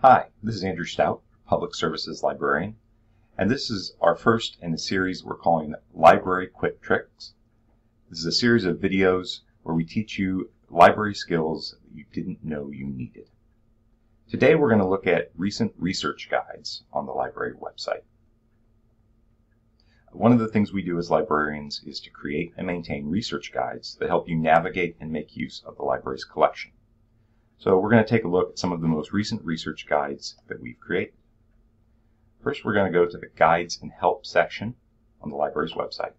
Hi, this is Andrew Stout, Public Services Librarian, and this is our first in a series we're calling Library Quick Tricks. This is a series of videos where we teach you library skills that you didn't know you needed. Today we're going to look at recent research guides on the library website. One of the things we do as librarians is to create and maintain research guides that help you navigate and make use of the library's collection. So we're going to take a look at some of the most recent research guides that we've created. First, we're going to go to the Guides and Help section on the library's website.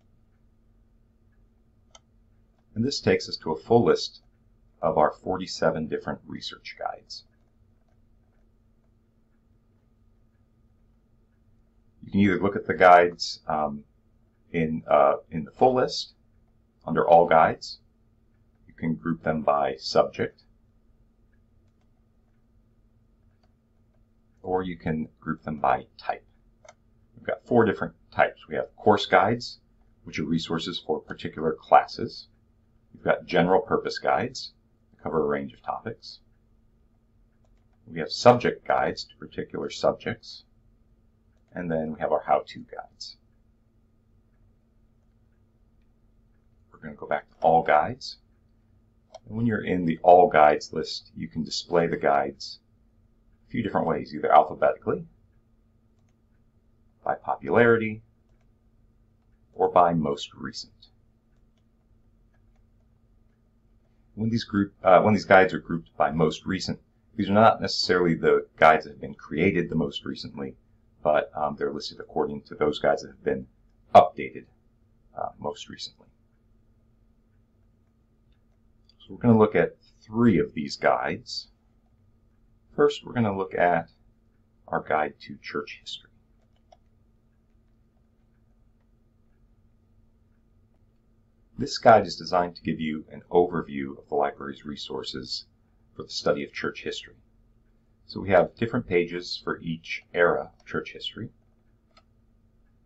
And this takes us to a full list of our 47 different research guides. You can either look at the guides in the full list under All Guides. You can group them by subject, or you can group them by type. We've got 4 different types. We have course guides, which are resources for particular classes. We've got general purpose guides that cover a range of topics. We have subject guides to particular subjects. And then we have our how-to guides. We're going to go back to All Guides. And when you're in the All Guides list, you can display the guides a few different ways, either alphabetically, by popularity, or by most recent. When these guides are grouped by most recent, these are not necessarily the guides that have been created the most recently, but they're listed according to those guides that have been updated most recently. So we're going to look at 3 of these guides. First, we're going to look at our guide to church history. This guide is designed to give you an overview of the library's resources for the study of church history. So we have different pages for each era of church history.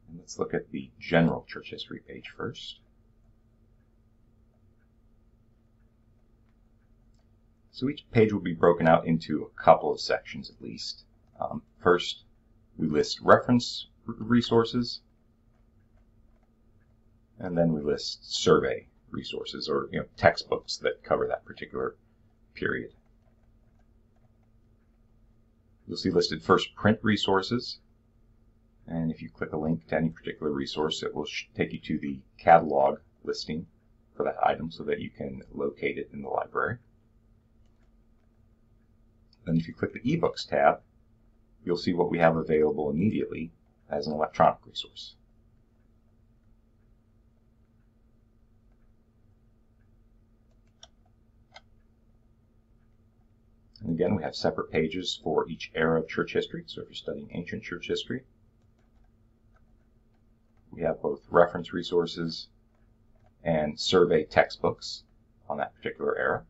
And let's look at the general church history page first. So each page will be broken out into a couple of sections at least. First, we list reference resources, and then we list survey resources, or textbooks that cover that particular period. You'll see listed first print resources, and if you click a link to any particular resource, it will take you to the catalog listing for that item so that you can locate it in the library. Then if you click the eBooks tab, you'll see what we have available immediately as an electronic resource. And again, we have separate pages for each era of church history. So if you're studying ancient church history, we have both reference resources and survey textbooks on that particular era.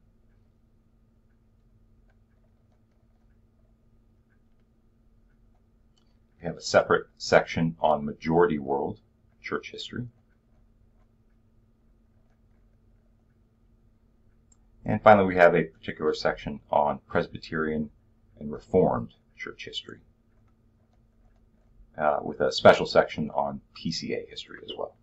We have a separate section on Majority World church history. And finally, we have a particular section on Presbyterian and Reformed church history, with a special section on PCA history as well.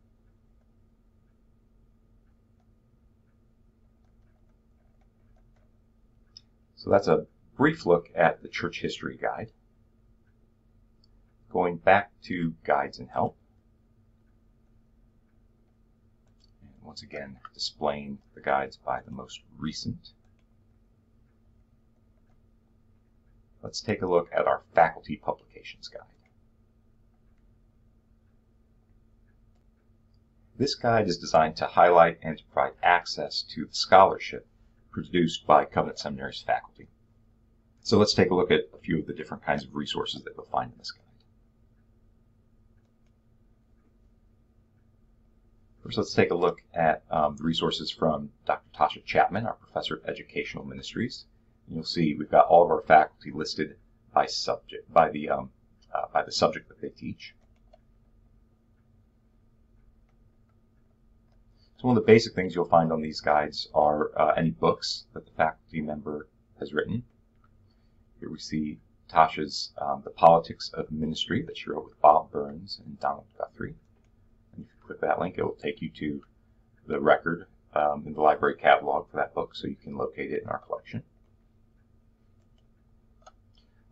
So that's a brief look at the church history guide. Going back to Guides and Help. Once again, displaying the guides by the most recent. Let's take a look at our Faculty Publications Guide. This guide is designed to highlight and to provide access to the scholarship produced by Covenant Seminary's faculty. So let's take a look at a few of the different kinds of resources that you'll find in this guide. First, let's take a look at the resources from Dr. Tasha Chapman, our Professor of Educational Ministries. And you'll see we've got all of our faculty listed by subject, by the subject that they teach. So one of the basic things you'll find on these guides are any books that the faculty member has written. Here we see Tasha's The Politics of Ministry that she wrote with Bob Burns and Donald Guthrie. And if you click that link, it will take you to the record in the library catalog for that book, so you can locate it in our collection.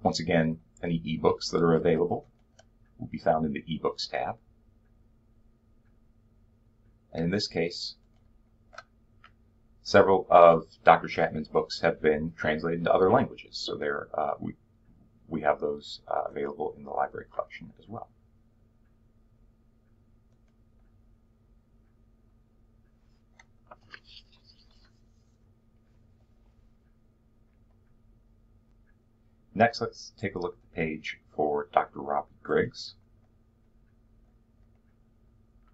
Once again, any ebooks that are available will be found in the eBooks tab. And in this case, several of Dr. Chapman's books have been translated into other languages, so we have those available in the library collection as well. Next, let's take a look at the page for Dr. Robert Griggs,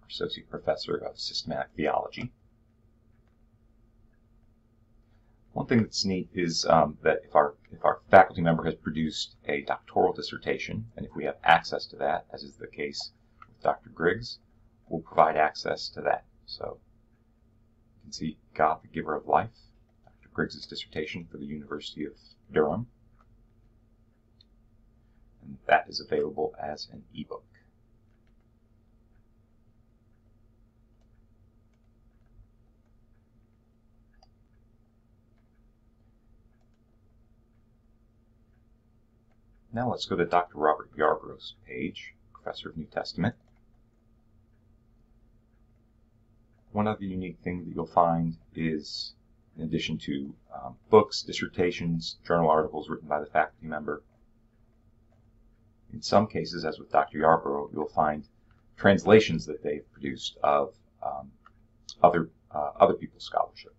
Associate Professor of Systematic Theology. One thing that's neat is that if our faculty member has produced a doctoral dissertation, and if we have access to that, as is the case with Dr. Griggs, we'll provide access to that. So you can see God, the Giver of Life, Dr. Griggs' dissertation for the University of Durham. And that is available as an ebook. Now let's go to Dr. Robert Yarborough's page, Professor of New Testament. One other unique thing that you'll find is, in addition to books, dissertations, journal articles written by the faculty member, in some cases, as with Dr. Yarborough, you'll find translations that they've produced of other people's scholarship.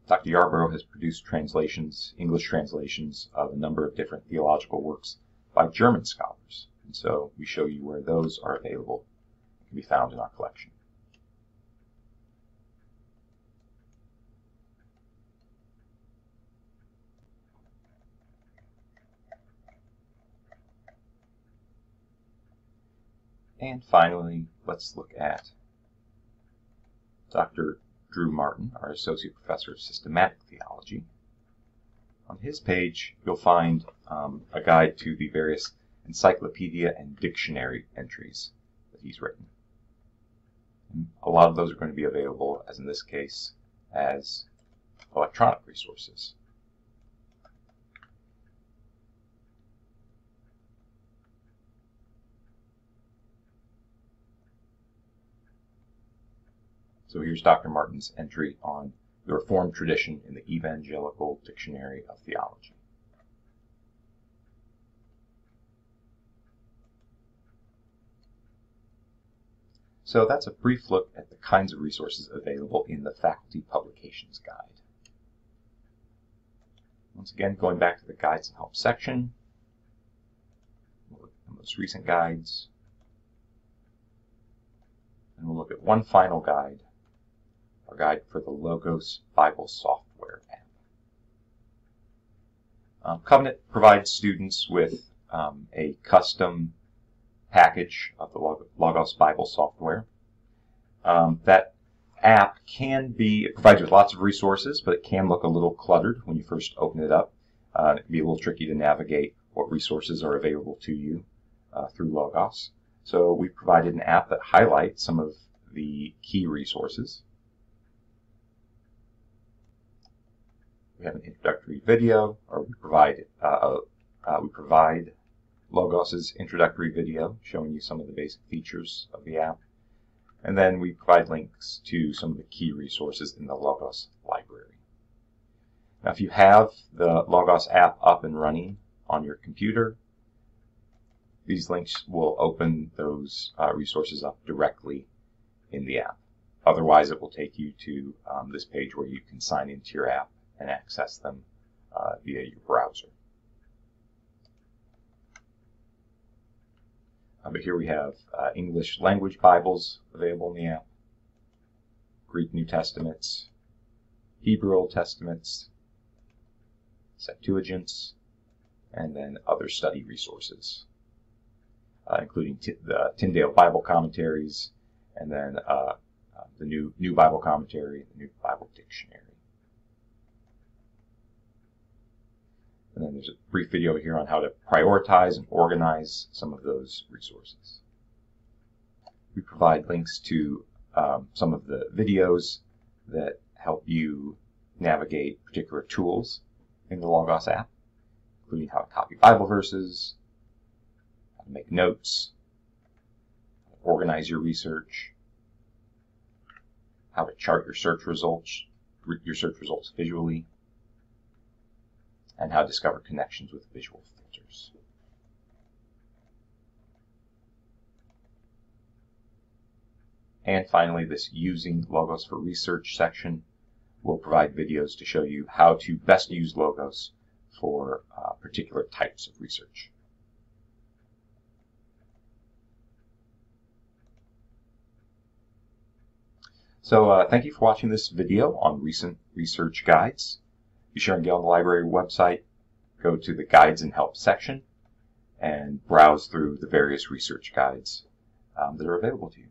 Dr. Yarborough has produced translations, English translations, of a number of different theological works by German scholars. And so we show you where those are available and can be found in our collection. And finally, let's look at Dr. Drew Martin, our Associate Professor of Systematic Theology. On his page, you'll find a guide to the various encyclopedia and dictionary entries that he's written. And a lot of those are going to be available, as in this case, as electronic resources. So here's Dr. Martin's entry on the Reformed tradition in the Evangelical Dictionary of Theology. So that's a brief look at the kinds of resources available in the Faculty Publications Guide. Once again, going back to the Guides and Help section, we'll look at the most recent guides, and we'll look at one final guide, our guide for the Logos Bible Software app. Covenant provides students with a custom package of the Logos Bible software. That app it provides you with lots of resources, but it can look a little cluttered when you first open it up. It can be a little tricky to navigate what resources are available to you through Logos. So we provided an app that highlights some of the key resources. We have an introductory video, or we provide Logos's introductory video showing you some of the basic features of the app. And then we provide links to some of the key resources in the Logos library. Now, if you have the Logos app up and running on your computer, these links will open those resources up directly in the app. Otherwise, it will take you to this page where you can sign into your app and access them via your browser. But here we have English language Bibles available in the app, Greek New Testaments, Hebrew Old Testaments, Septuagints, and then other study resources, including the Tyndale Bible commentaries, and then the new Bible commentary, the New Bible Dictionary. And there's a brief video here on how to prioritize and organize some of those resources. We provide links to some of the videos that help you navigate particular tools in the Logos app, including how to copy Bible verses, how to make notes, how to organize your research, how to chart your search results visually, and how to discover connections with visual filters. And finally, this Using Logos for Research section will provide videos to show you how to best use Logos for particular types of research. So thank you for watching this video on recent research guides. Be sure and get on the library website, go to the Guides and Help section, and browse through the various research guides that are available to you.